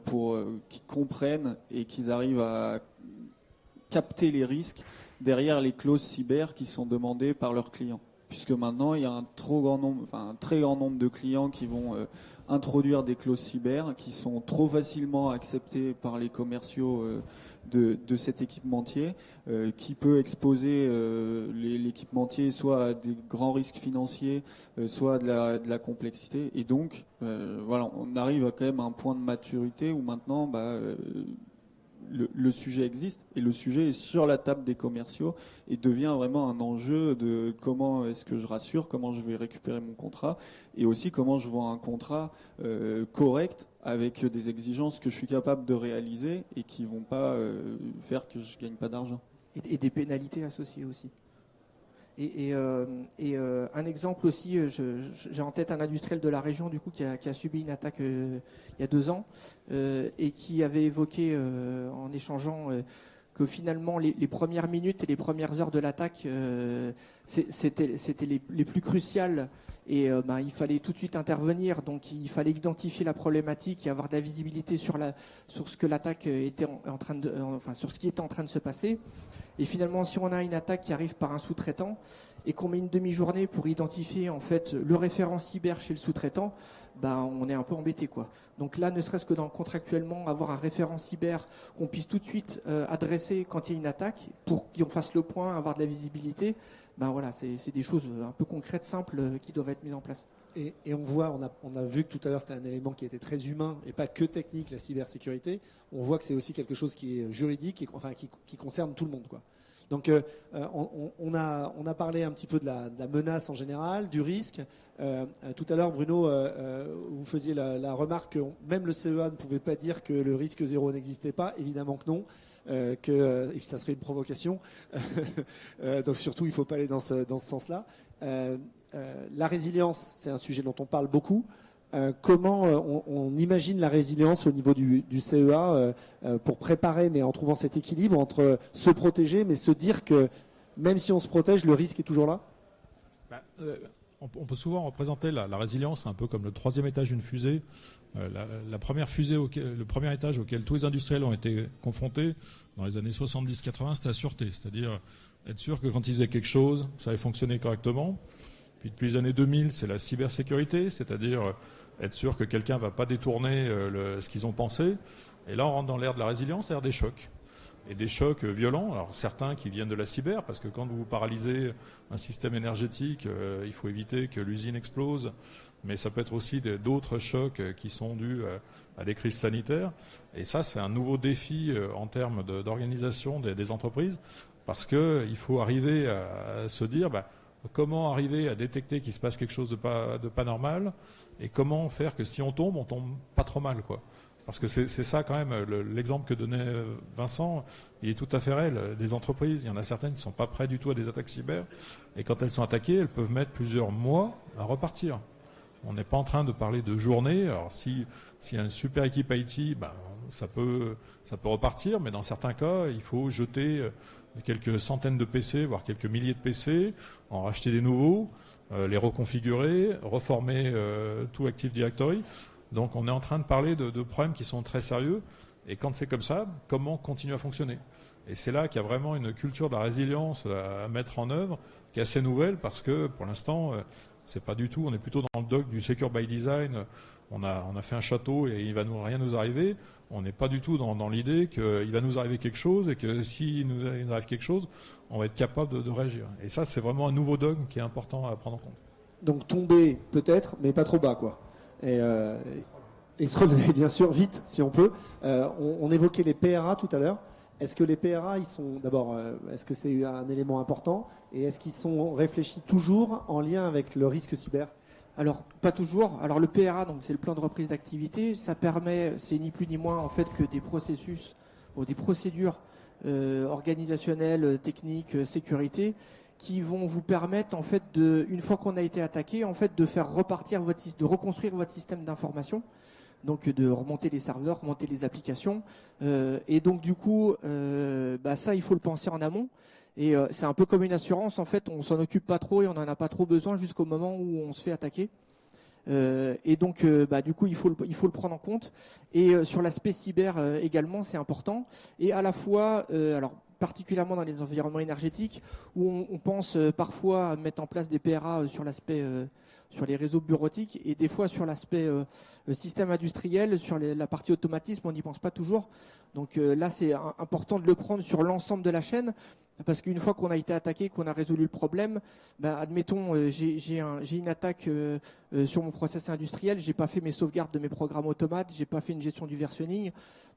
pour qu'ils comprennent et qu'ils arrivent à capter les risques derrière les clauses cyber qui sont demandées par leurs clients. Puisque maintenant, il y a un très grand nombre de clients qui vont introduire des clauses cyber qui sont trop facilement acceptées par les commerciaux de cet équipementier, qui peut exposer l'équipementier soit à des grands risques financiers, soit à de la complexité. Et donc, voilà, on arrive à quand même à un point de maturité où maintenant, le sujet existe et le sujet est sur la table des commerciaux et devient vraiment un enjeu de comment est-ce que je rassure, comment je vais récupérer mon contrat et aussi comment je vends un contrat correct avec des exigences que je suis capable de réaliser et qui vont pas faire que je gagne pas d'argent. Et des pénalités associées aussi. Et un exemple aussi, j'ai en tête un industriel de la région du coup qui a subi une attaque il y a 2 ans et qui avait évoqué en échangeant que finalement les premières minutes et les premières heures de l'attaque c'était les plus cruciales et il fallait tout de suite intervenir, donc il fallait identifier la problématique et avoir de la visibilité sur ce que l'attaque était sur ce qui était en train de se passer. Et finalement, si on a une attaque qui arrive par un sous-traitant et qu'on met une demi-journée pour identifier en fait le référent cyber chez le sous-traitant, on est un peu embêté quoi. Donc là, ne serait-ce que contractuellement, avoir un référent cyber qu'on puisse tout de suite adresser quand il y a une attaque pour qu'on fasse le point, avoir de la visibilité, voilà, c'est des choses un peu concrètes, simples qui doivent être mises en place. Et on voit, on a vu que tout à l'heure c'était un élément qui était très humain et pas que technique, la cybersécurité. On voit que c'est aussi quelque chose qui est juridique et qui concerne tout le monde, quoi. Donc on a parlé un petit peu de la menace en général, du risque. Tout à l'heure, Bruno, vous faisiez la remarque que même le CEA ne pouvait pas dire que le risque zéro n'existait pas. Évidemment que non. Et puis ça serait une provocation. Donc surtout, il ne faut pas aller dans ce sens-là. La résilience, c'est un sujet dont on parle beaucoup. Comment on imagine la résilience au niveau du CEA pour préparer, mais en trouvant cet équilibre entre se protéger, mais se dire que même si on se protège, le risque est toujours là? On peut souvent représenter la résilience un peu comme le 3e étage d'une fusée. La première fusée, le premier étage auquel tous les industriels ont été confrontés dans les années 70-80, c'était la sûreté. C'est-à-dire être sûr que quand ils faisaient quelque chose, ça allait fonctionner correctement. Puis depuis les années 2000, c'est la cybersécurité, c'est-à-dire être sûr que quelqu'un va pas détourner ce qu'ils ont pensé. Et là, on rentre dans l'ère de la résilience, c'est-à-dire des chocs. Et des chocs violents, alors certains qui viennent de la cyber, parce que quand vous paralysez un système énergétique, il faut éviter que l'usine explose, mais ça peut être aussi d'autres chocs qui sont dus à des crises sanitaires. Et ça, c'est un nouveau défi en termes d'organisation des entreprises, parce qu'il faut arriver à se dire comment arriver à détecter qu'il se passe quelque chose de pas normal, et comment faire que si on tombe pas trop mal, quoi. Parce que c'est ça quand même, l'exemple que donnait Vincent, il est tout à fait réel. Les entreprises, il y en a certaines qui ne sont pas prêtes du tout à des attaques cyber, et quand elles sont attaquées, elles peuvent mettre plusieurs mois à repartir. On n'est pas en train de parler de journées. Alors s'il y a une super équipe IT, ça peut repartir, mais dans certains cas, il faut jeter quelques centaines de PC, voire quelques milliers de PC, en racheter des nouveaux, les reconfigurer, reformer tout Active Directory. Donc on est en train de parler de problèmes qui sont très sérieux. Et quand c'est comme ça, comment continuer à fonctionner? Et c'est là qu'il y a vraiment une culture de la résilience à mettre en œuvre, qui est assez nouvelle, parce que pour l'instant, c'est pas du tout. On est plutôt dans le dogme du secure by design. On a fait un château et il va rien nous arriver. On n'est pas du tout dans l'idée qu'il va nous arriver quelque chose et que s'il nous arrive quelque chose, on va être capable de réagir. Et ça, c'est vraiment un nouveau dogme qui est important à prendre en compte. Donc tomber peut-être, mais pas trop bas, quoi. Et se relever bien sûr vite si on peut. On évoquait les PRA tout à l'heure. Est-ce que les PRA, est-ce que c'est un élément important et est-ce qu'ils sont réfléchis toujours en lien avec le risque cyber? Alors pas toujours. Alors le PRA, donc c'est le plan de reprise d'activité. Ça permet, c'est ni plus ni moins en fait que des processus ou des procédures organisationnelles, techniques, sécurité, qui vont vous permettre en fait une fois qu'on a été attaqué, en fait de faire repartir de reconstruire votre système d'information, donc de remonter les serveurs, remonter les applications, et donc du coup, ça il faut le penser en amont. Et c'est un peu comme une assurance, en fait, on s'en occupe pas trop et on n'en a pas trop besoin jusqu'au moment où on se fait attaquer. Et donc, du coup, il faut le prendre en compte. Et sur l'aspect cyber également, c'est important. Et à la fois, alors particulièrement dans les environnements énergétiques, où on pense parfois à mettre en place des PRA sur l'aspect sur les réseaux bureautiques et des fois sur l'aspect système industriel, sur la partie automatisme, on n'y pense pas toujours. Donc là, c'est important de le prendre sur l'ensemble de la chaîne. Parce qu'une fois qu'on a été attaqué, qu'on a résolu le problème, admettons, j'ai une attaque sur mon process industriel, j'ai pas fait mes sauvegardes de mes programmes automates, j'ai pas fait une gestion du versionning,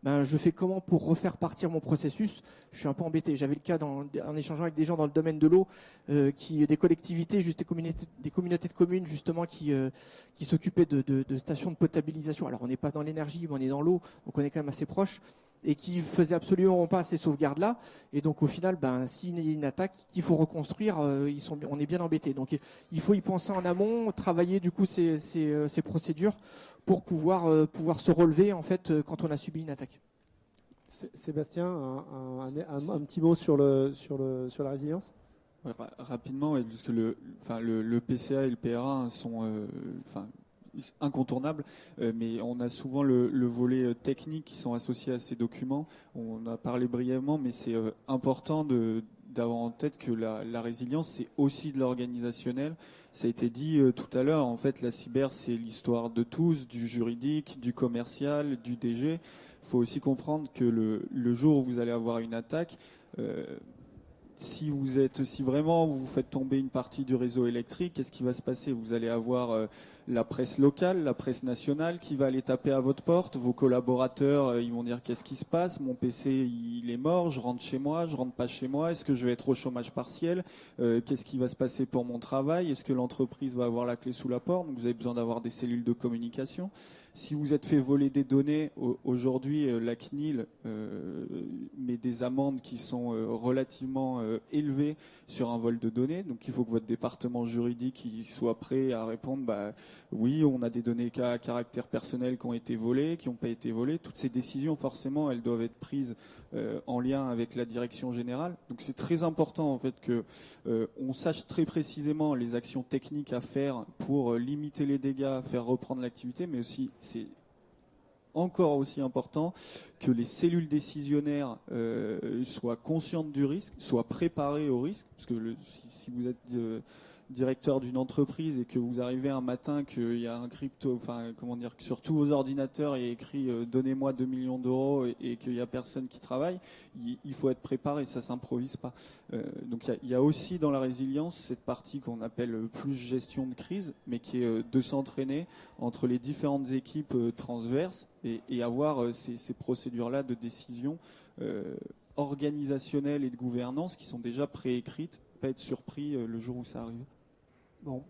je fais comment pour refaire partir mon processus? Je suis un peu embêté. J'avais le cas en échangeant avec des gens dans le domaine de l'eau, des collectivités, juste des communautés de communes justement qui s'occupaient de stations de potabilisation. Alors on n'est pas dans l'énergie, mais on est dans l'eau, donc on est quand même assez proche. Et qui faisaient absolument pas ces sauvegardes-là. Et donc au final, s'il y a une attaque qu'il faut reconstruire, on est bien embêté. Donc il faut y penser en amont, travailler du coup ces procédures pour pouvoir se relever en fait quand on a subi une attaque. Sébastien, un petit mot sur la résilience. Rapidement, puisque le PCA et le PRA sont incontournable, mais on a souvent le volet technique qui sont associés à ces documents. On a parlé brièvement, mais c'est important d'avoir en tête que la résilience, c'est aussi de l'organisationnel. Ça a été dit tout à l'heure, en fait, la cyber, c'est l'histoire de tous, du juridique, du commercial, du DG. Il faut aussi comprendre que le jour où vous allez avoir une attaque, si vraiment vous faites tomber une partie du réseau électrique, qu'est-ce qui va se passer? Vous allez avoir la presse locale, la presse nationale qui va aller taper à votre porte. Vos collaborateurs, ils vont dire qu'est-ce qui se passe? Mon PC, il est mort. Je rentre chez moi. Je rentre pas chez moi. Est-ce que je vais être au chômage partiel? Qu'est-ce qui va se passer pour mon travail? Est-ce que l'entreprise va avoir la clé sous la porte? Donc vous avez besoin d'avoir des cellules de communication. Si vous êtes fait voler des données, aujourd'hui, la CNIL met des amendes qui sont relativement élevées sur un vol de données. Donc il faut que votre département juridique soit prêt à répondre, oui, on a des données à caractère personnel qui ont été volées, qui n'ont pas été volées. Toutes ces décisions, forcément, elles doivent être prises en lien avec la direction générale. Donc c'est très important en fait que on sache très précisément les actions techniques à faire pour limiter les dégâts, faire reprendre l'activité, mais aussi c'est encore aussi important que les cellules décisionnaires soient conscientes du risque, soient préparées au risque, parce que si vous êtes directeur d'une entreprise et que vous arrivez un matin qu'il y a un crypto, enfin comment dire, que sur tous vos ordinateurs il y a écrit donnez-moi 2 millions d'euros et qu'il y a personne qui travaille, il faut être préparé, ça s'improvise pas. Donc il y a aussi dans la résilience cette partie qu'on appelle plus gestion de crise, mais qui est de s'entraîner entre les différentes équipes transverses et avoir ces procédures-là de décision organisationnelles et de gouvernance qui sont déjà préécrites, pas être surpris le jour où ça arrive. Bon,